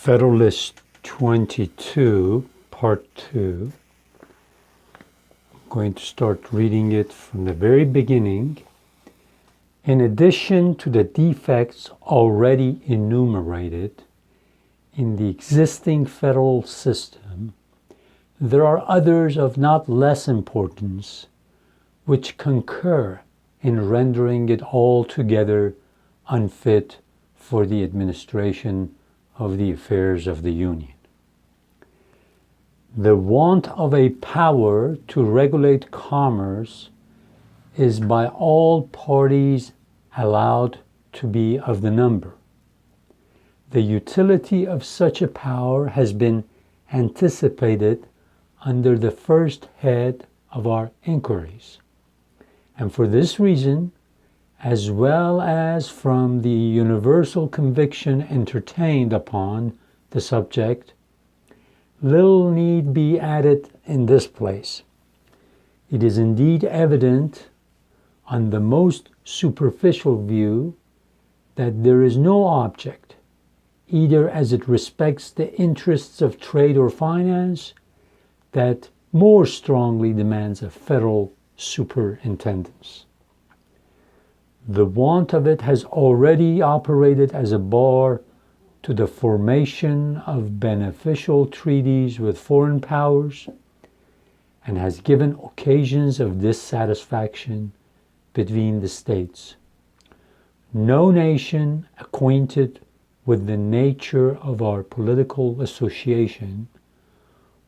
Federalist 22, Part 2. I'm going to start reading it from the very beginning. In addition to the defects already enumerated in the existing federal system, there are others of not less importance which concur in rendering it altogether unfit for the administration of the affairs of the Union. The want of a power to regulate commerce is by all parties allowed to be of the number. The utility of such a power has been anticipated under the first head of our inquiries, and for this reason, as well as from the universal conviction entertained upon the subject, little need be added in this place. It is indeed evident on the most superficial view that there is no object, either as it respects the interests of trade or finance, that more strongly demands a federal superintendence. The want of it has already operated as a bar to the formation of beneficial treaties with foreign powers and has given occasions of dissatisfaction between the states. No nation acquainted with the nature of our political association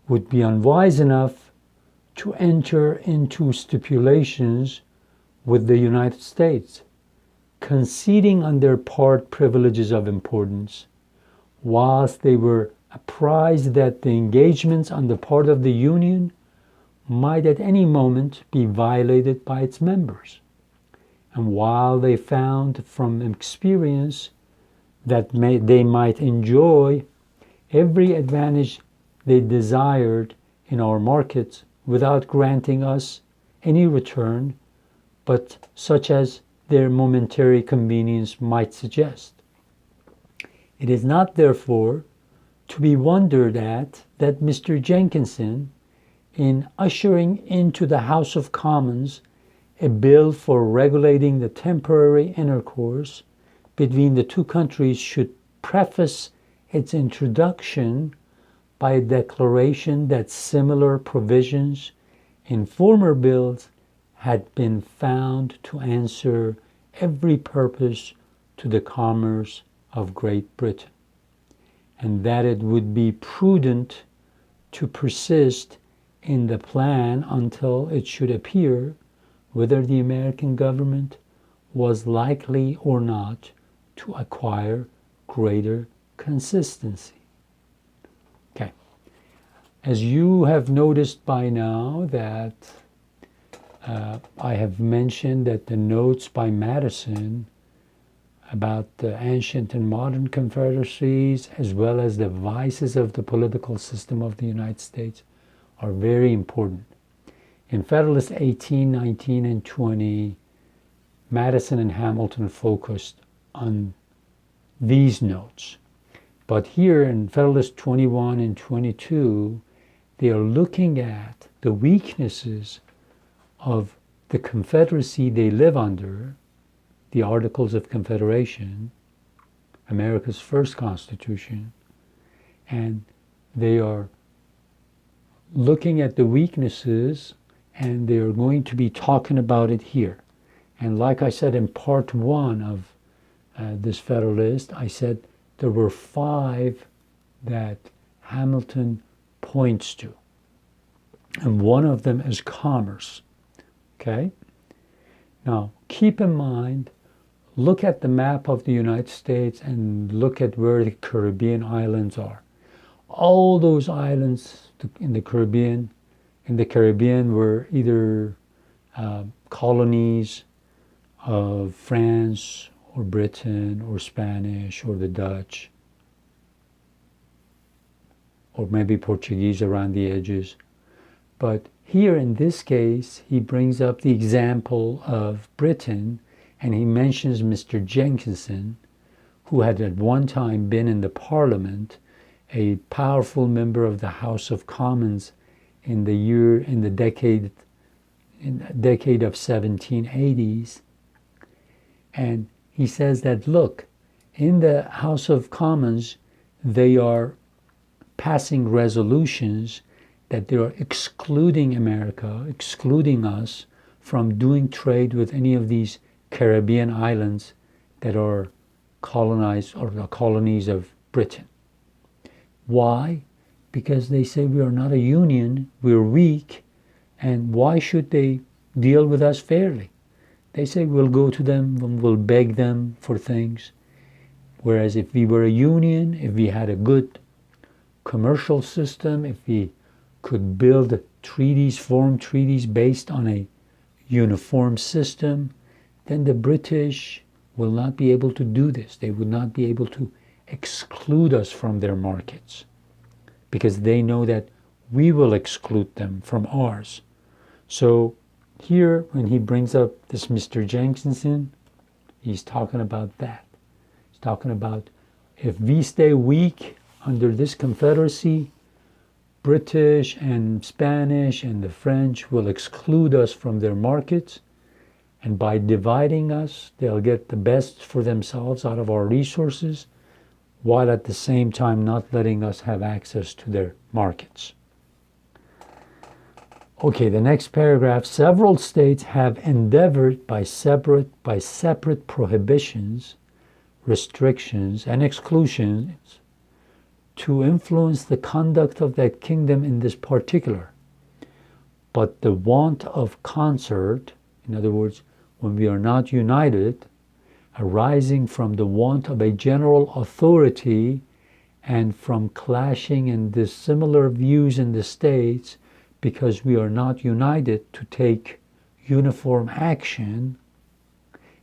would be unwise enough to enter into stipulations with the United States, conceding on their part privileges of importance, whilst they were apprised that the engagements on the part of the Union might at any moment be violated by its members, and while they found from experience that they might enjoy every advantage they desired in our markets without granting us any return but such as their momentary convenience might suggest. It is not, therefore, to be wondered at that Mr. Jenkinson, in ushering into the House of Commons a bill for regulating the temporary intercourse between the two countries, should preface its introduction by a declaration that similar provisions in former bills had been found to answer every purpose to the commerce of Great Britain, and that it would be prudent to persist in the plan until it should appear whether the American government was likely or not to acquire greater consistency. Okay. As you have noticed by now that I have mentioned that the notes by Madison about the ancient and modern confederacies, as well as the vices of the political system of the United States, are very important. In Federalist 18, 19, and 20, Madison and Hamilton focused on these notes. But here in Federalist 21 and 22, they are looking at the weaknesses of the confederacy they live under, the Articles of Confederation, America's first constitution, and they are looking at the weaknesses, and they are going to be talking about it here. And like I said in part 1 of this Federalist, I said there were 5 that Hamilton points to, and one of them is commerce. Okay? Now, keep in mind, look at the map of the United States and look at where the Caribbean islands are. All those islands in the Caribbean were either colonies of France or Britain or Spanish or the Dutch, or maybe Portuguese around the edges. But here in this case, he brings up the example of Britain, and he mentions Mr. Jenkinson, who had at one time been in the Parliament a powerful member of the House of Commons in the decade of 1780s. And he says that, look, in the House of Commons, they are passing resolutions that they are excluding America, excluding us from doing trade with any of these Caribbean islands that are colonized or the colonies of Britain. Why? Because they say we are not a union, we're weak, and why should they deal with us fairly? They say we'll go to them and we'll beg them for things. Whereas if we were a union, if we had a good commercial system, if we could build treaties, form treaties based on a uniform system, then the British will not be able to do this. They would not be able to exclude us from their markets because they know that we will exclude them from ours. So here, when he brings up this Mr. Jenkinson, he's talking about that. He's talking about if we stay weak under this confederacy, British and Spanish and the French will exclude us from their markets, and by dividing us, they'll get the best for themselves out of our resources, while at the same time not letting us have access to their markets. Okay, the next paragraph. Several states have endeavored by separate prohibitions, restrictions, and exclusions to influence the conduct of that kingdom in this particular. But the want of concert, in other words, when we are not united, arising from the want of a general authority and from clashing and dissimilar views in the states, because we are not united to take uniform action,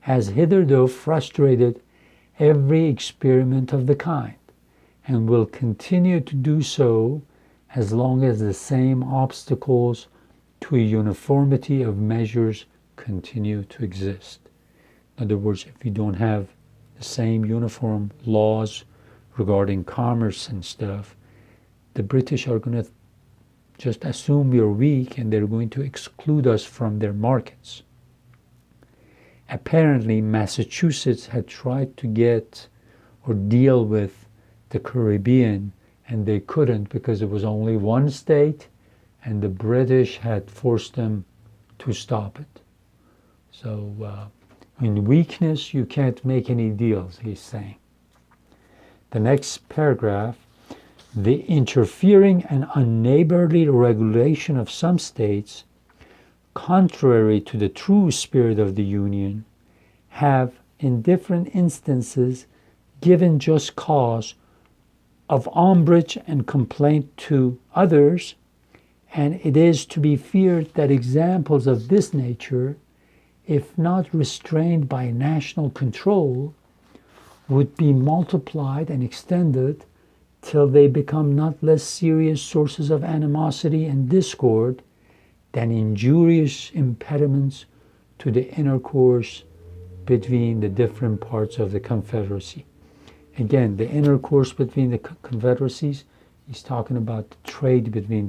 has hitherto frustrated every experiment of the kind, and will continue to do so as long as the same obstacles to a uniformity of measures continue to exist. In other words, if we don't have the same uniform laws regarding commerce and stuff, the British are going to just assume we are weak and they're going to exclude us from their markets. Apparently, Massachusetts had tried to get or deal with the Caribbean, and they couldn't because it was only one state, and the British had forced them to stop it. So in weakness, you can't make any deals, he's saying. The next paragraph, the interfering and unneighborly regulation of some states, contrary to the true spirit of the Union, have in different instances given just cause of umbrage and complaint to others, and it is to be feared that examples of this nature, if not restrained by national control, would be multiplied and extended till they become not less serious sources of animosity and discord than injurious impediments to the intercourse between the different parts of the Confederacy. Again, the intercourse between the confederacies, he's talking about the trade between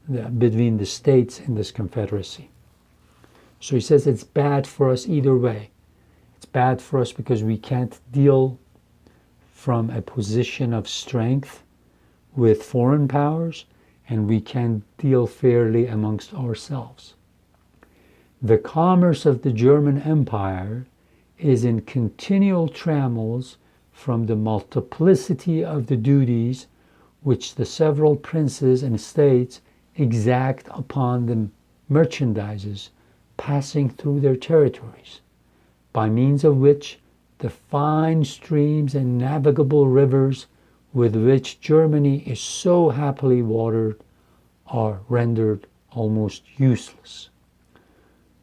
the states in this confederacy. So he says it's bad for us either way. It's bad for us because we can't deal from a position of strength with foreign powers, and we can't deal fairly amongst ourselves. The commerce of the German Empire is in continual trammels from the multiplicity of the duties which the several princes and states exact upon the merchandises passing through their territories, by means of which the fine streams and navigable rivers with which Germany is so happily watered are rendered almost useless.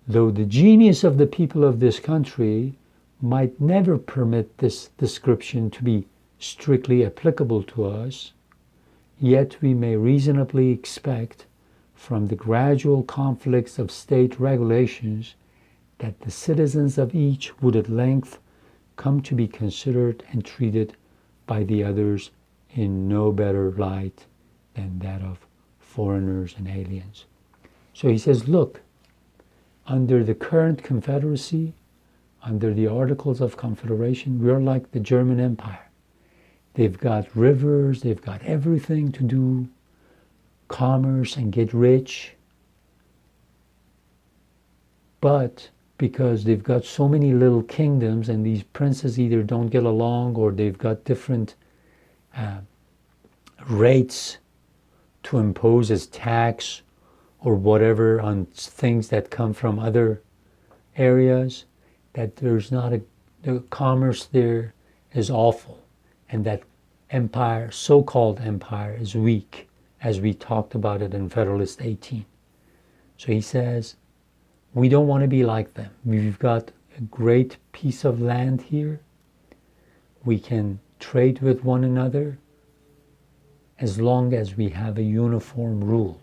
Though the genius of the people of this country might never permit this description to be strictly applicable to us, yet we may reasonably expect from the gradual conflicts of state regulations that the citizens of each would at length come to be considered and treated by the others in no better light than that of foreigners and aliens. So he says, look, under the current Confederacy, under the Articles of Confederation, we're like the German Empire. They've got rivers, they've got everything to do commerce and get rich. But because they've got so many little kingdoms and these princes either don't get along or they've got different rates to impose as tax or whatever on things that come from other areas, that there's not the commerce there is awful, and that empire, so-called empire, is weak, as we talked about it in Federalist 18. So he says, we don't want to be like them. We've got a great piece of land here. We can trade with one another as long as we have a uniform rule.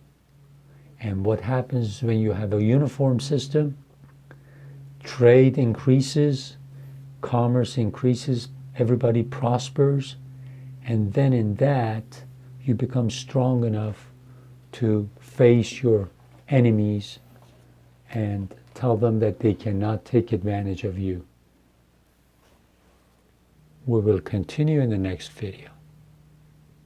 And what happens when you have a uniform system? Trade increases, commerce increases, everybody prospers, and then in that you become strong enough to face your enemies and tell them that they cannot take advantage of you. We will continue in the next video.